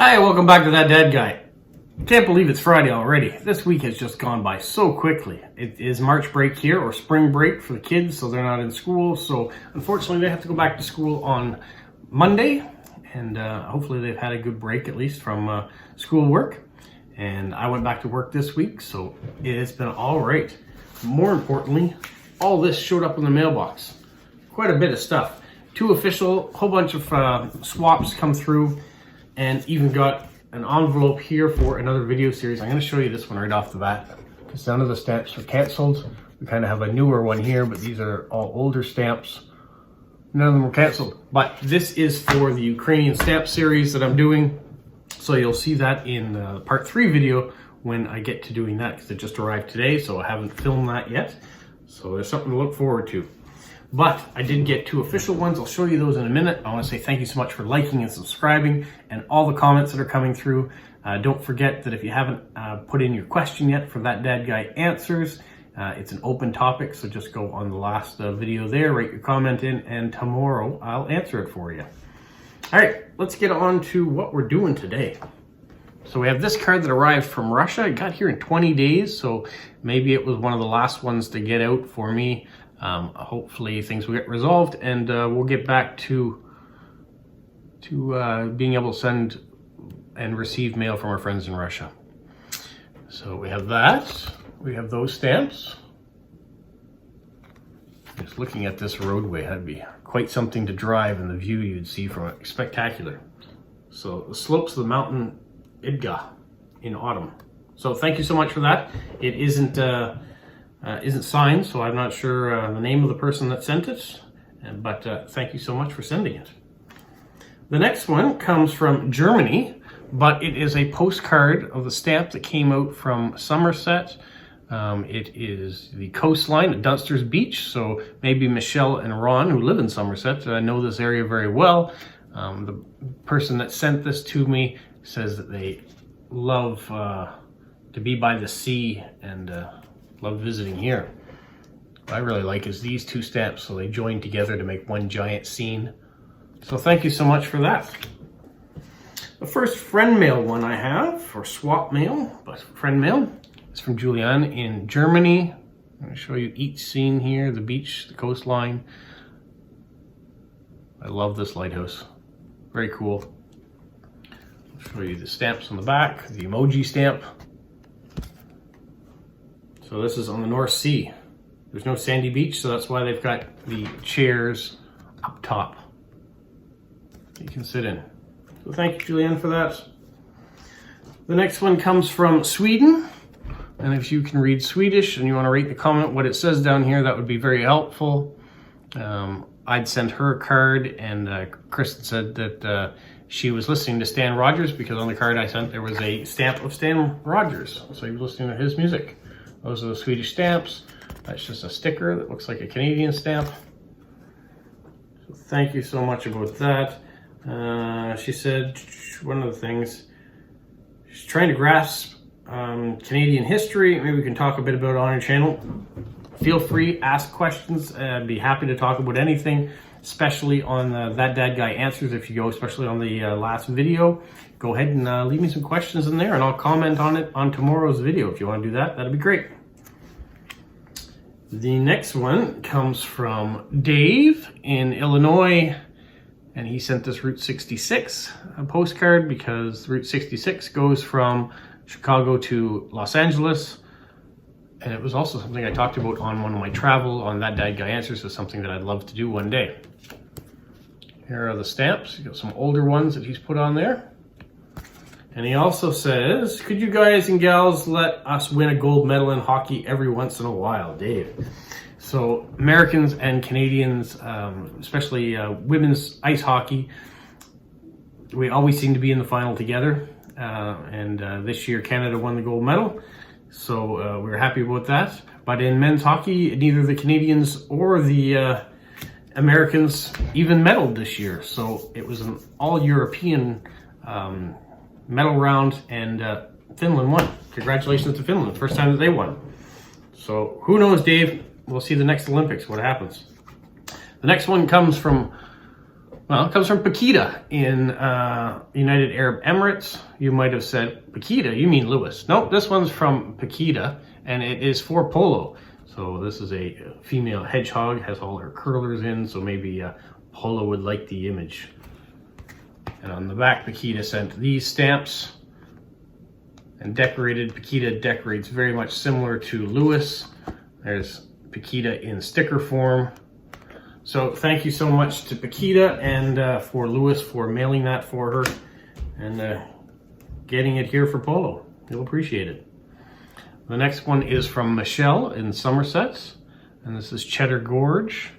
Hi, welcome back to That Dad Guy. Can't believe it's Friday already. This week has just gone by so quickly. It is March break here, or spring break for the kids, so they're not in school. So unfortunately, they have to go back to school on Monday, and hopefully they've had a good break at least from school work. And I went back to work this week, so it's been all right. More importantly, all this showed up in the mailbox. Quite a bit of stuff. 2 official, whole bunch of swaps come through, and even got an envelope here for another video series. I'm going to show you this one right off the bat, because none of the stamps are canceled. We kind of have a newer one here, but these are all older stamps. None of them were canceled. But this is for the Ukrainian stamp series that I'm doing. So you'll see that in the part 3 video when I get to doing that, because it just arrived today, so I haven't filmed that yet. So there's something to look forward to. But I did get 2 official ones. I'll show you those in a minute. I want to say thank you so much for liking and subscribing and all the comments that are coming through. Don't forget that if you haven't put in your question yet for That Dad Guy Answers, it's an open topic, so just go on the last video there, write your comment in, and tomorrow I'll answer it for you. All right, let's get on to what we're doing today. So we have this card that arrived from Russia. It got here in 20 days, so maybe it was one of the last ones to get out for me. Hopefully things will get resolved, and we'll get back to being able to send and receive mail from our friends in Russia. So we have that. We have those stamps. Just looking at this roadway, that'd be quite something to drive, and the view you'd see from it, spectacular. So the slopes of the mountain Idga in autumn. So thank you so much for that. It isn't signed, so I'm not sure the name of the person that sent it, but thank you so much for sending it. The next one comes from Germany, but it is a postcard of the stamp that came out from Somerset. It is the coastline at Dunster's Beach, so maybe Michelle and Ron, who live in Somerset, know this area very well. The person that sent this to me says that they love to be by the sea and love visiting here. What I really like is these 2 stamps, so they join together to make one giant scene. So thank you so much for that. The first friend mail one I have, or swap mail, but friend mail, is from Julianne in Germany. I'm going to show you each scene here, the beach, the coastline. I love this lighthouse. Very cool. I'll show you the stamps on the back, the emoji stamp. So this is on the North Sea. There's no sandy beach, so that's why they've got the chairs up top that you can sit in. So thank you, Julianne, for that. The next one comes from Sweden. And if you can read Swedish and you want to rate the comment what it says down here, that would be very helpful. I'd sent her a card, and Kristen said that she was listening to Stan Rogers, because on the card I sent there was a stamp of Stan Rogers. So you were listening to his music. Those are the Swedish stamps. That's just a sticker that looks like a Canadian stamp. So thank you so much about that. She said one of the things, she's trying to grasp Canadian history. Maybe we can talk a bit about it on your channel. Feel free, ask questions. I'd be happy to talk about anything, especially on That Dad Guy Answers. If you go, especially on the last video, go ahead and leave me some questions in there, and I'll comment on it on tomorrow's video. If you want to do that, that'd be great. The next one comes from Dave in Illinois, and he sent this Route 66 postcard, because Route 66 goes from Chicago to Los Angeles. And it was also something I talked about on one of my travel on That Dad Guy Answers, so something that I'd love to do one day. Here are the stamps. You got some older ones that he's put on there. And he also says, could you guys and gals let us win a gold medal in hockey every once in a while, Dave? So Americans and Canadians, especially women's ice hockey, we always seem to be in the final together. And this year Canada won the gold medal. So we were happy about that. But in men's hockey, neither the Canadians or the Americans even medaled this year. So it was an all-European medal round, and Finland won. Congratulations to Finland, first time that they won. So who knows, Dave? We'll see the next Olympics, what happens. The next one comes from Well, it comes from Paquita in United Arab Emirates. You might have said, Paquita, you mean Lewis. Nope, this one's from Paquita, and it is for Polo. So this is a female hedgehog, has all her curlers in, so maybe Polo would like the image. And on the back, Paquita sent these stamps and decorated. Paquita decorates very much similar to Lewis. There's Paquita in sticker form. So thank you so much to Paquita and for Lewis for mailing that for her and getting it here for Polo. He'll appreciate it. The next one is from Michelle in Somerset, and this is Cheddar Gorge.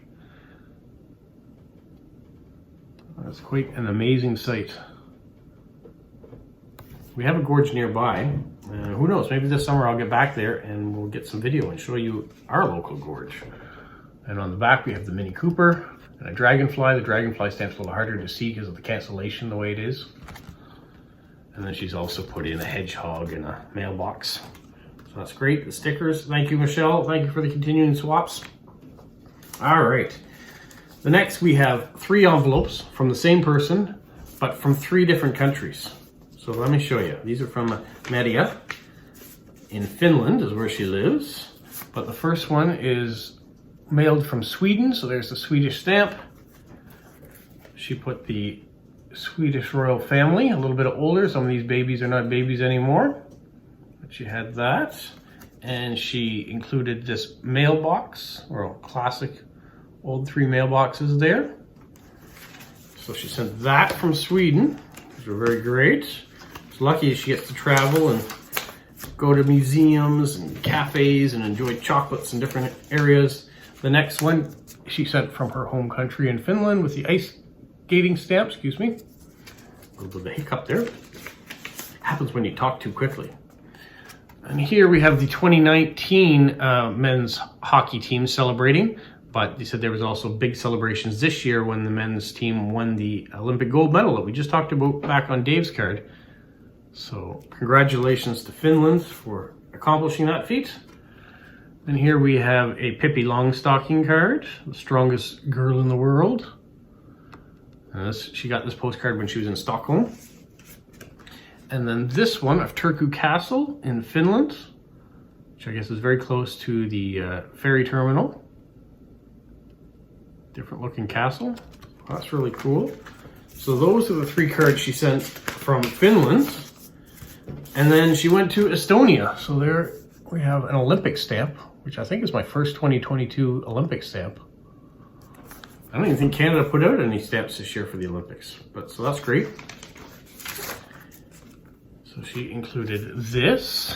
That's quite an amazing sight. We have a gorge nearby. Who knows, maybe this summer I'll get back there and we'll get some video and show you our local gorge. And on the back we have the Mini Cooper and a dragonfly. The dragonfly stamp's a little harder to see because of the cancellation the way it is. And then she's also put in a hedgehog and a mailbox. So that's great. The stickers, thank you, Michelle. Thank you for the continuing swaps. All right. The next we have 3 envelopes from the same person, but from 3 different countries. So let me show you. These are from Maria in Finland is where she lives. But the first one is mailed from Sweden, so there's the Swedish stamp. She put the Swedish royal family, a little bit older. Some of these babies are not babies anymore. But she had that. And she included this mailbox, or classic old 3 mailboxes there. So she sent that from Sweden, which are very great. She's lucky she gets to travel and go to museums and cafes and enjoy chocolates in different areas. The next one she sent from her home country in Finland with the ice skating stamp, excuse me. A little bit of a hiccup there. Happens when you talk too quickly. And here we have the 2019 men's hockey team celebrating, but they said there was also big celebrations this year when the men's team won the Olympic gold medal that we just talked about back on Dave's card. So congratulations to Finland for accomplishing that feat. And here we have a Pippi Longstocking card, the strongest girl in the world. She got this postcard when she was in Stockholm. And then this one of Turku Castle in Finland, which I guess is very close to the ferry terminal. Different looking castle. Well, that's really cool. So those are the 3 cards she sent from Finland. And then she went to Estonia. So there we have an Olympic stamp, which I think is my first 2022 Olympic stamp. I don't even think Canada put out any stamps this year for the Olympics, but so that's great. So she included this,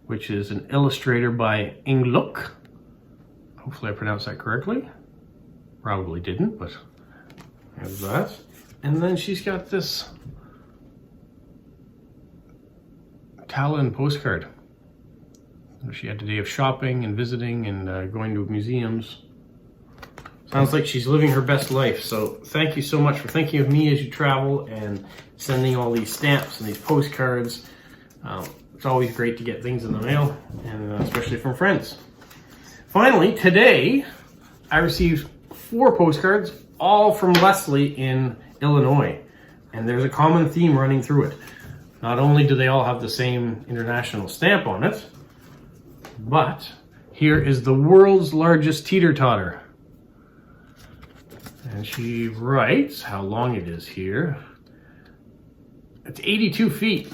which is an illustrator by Ingluk. Hopefully I pronounced that correctly. Probably didn't, but there's that. And then she's got this Tallinn postcard. She had a day of shopping and visiting and going to museums. Sounds like she's living her best life. So thank you so much for thinking of me as you travel and sending all these stamps and these postcards. It's always great to get things in the mail, and especially from friends. Finally, today, I received 4 postcards, all from Leslie in Illinois. And there's a common theme running through it. Not only do they all have the same international stamp on it, but here is the world's largest teeter-totter. And she writes how long it is here. It's 82 feet.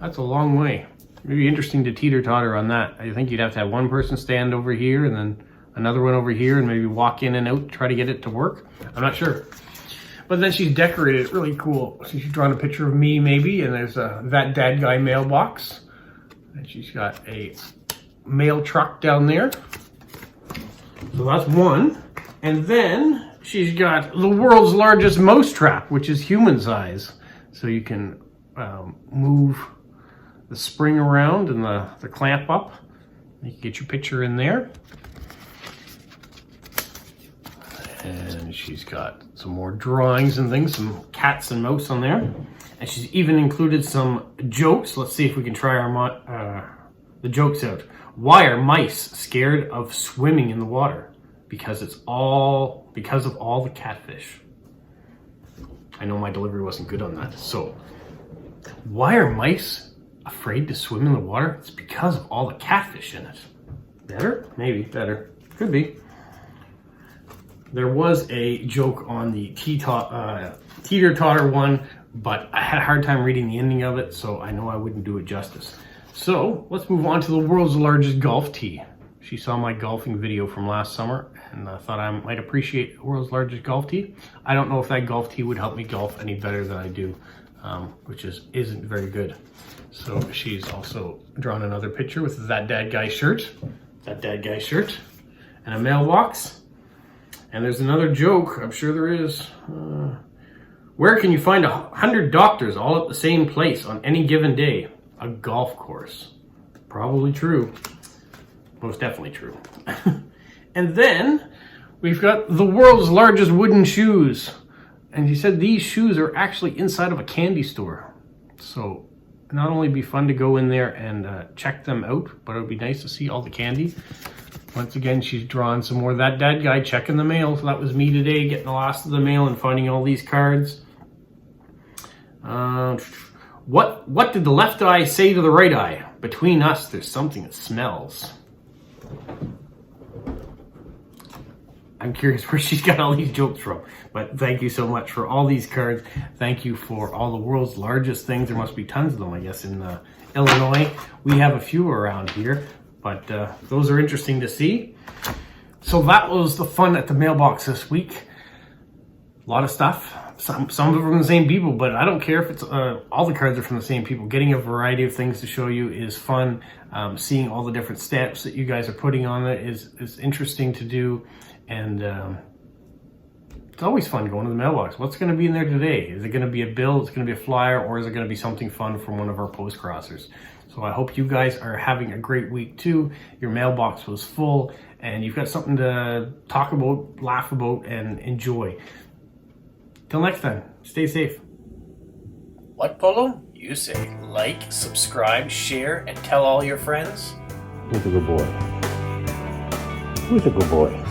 That's a long way. Maybe interesting to teeter-totter on that. I think you'd have to have one person stand over here and then another one over here and maybe walk in and out to try to get it to work. I'm not sure. But then she's decorated it really cool. So she's drawn a picture of me maybe, and there's a That Dad Guy mailbox. And she's got a mail truck down there. So that's one. And then she's got the world's largest mouse trap, which is human size. So you can move the spring around and the clamp up. You can get your picture in there. And she's got some more drawings and things, some cats and mouse on there. And she's even included some jokes. Let's see if we can try the jokes out. Why are mice scared of swimming in the water? Because of all the catfish. I know my delivery wasn't good on that. So, why are mice afraid to swim in the water? It's because of all the catfish in it. Better? Maybe better. Could be. There was a joke on the teeter-totter one, but I had a hard time reading the ending of it, so I know I wouldn't do it justice. So let's move on to the world's largest golf tee. She saw my golfing video from last summer and thought I might appreciate the world's largest golf tee. I don't know if that golf tee would help me golf any better than I do, which isn't very good. So she's also drawn another picture with that dad guy shirt, and a mailbox. And there's another joke, I'm sure there is. Where can you find 100 doctors all at the same place on any given day? A golf course. Probably true. Most definitely true. And then we've got the world's largest wooden shoes. And he said these shoes are actually inside of a candy store. So not only be fun to go in there and check them out, but it would be nice to see all the candy. Once again, she's drawn some more of that dad guy checking the mail. So that was me today, getting the last of the mail and finding all these cards. What did the left eye say to the right eye? Between us, there's something that smells. I'm curious where she's got all these jokes from. But thank you so much for all these cards. Thank you for all the world's largest things. There must be tons of them, I guess, in Illinois. We have a few around here. But those are interesting to see. So that was the fun at the mailbox this week. A lot of stuff. Some of them from the same people, but I don't care if it's all the cards are from the same people. Getting a variety of things to show you is fun. Seeing all the different stamps that you guys are putting on it is interesting to do. And it's always fun going to the mailbox. What's going to be in there today? Is it going to be a bill? Is it going to be a flyer? Or is it going to be something fun from one of our post crossers? So I hope you guys are having a great week too. Your mailbox was full and you've got something to talk about, laugh about, and enjoy. Till next time, stay safe. What, Polo? You say like, subscribe, share, and tell all your friends? Who's a good boy? Who's a good boy?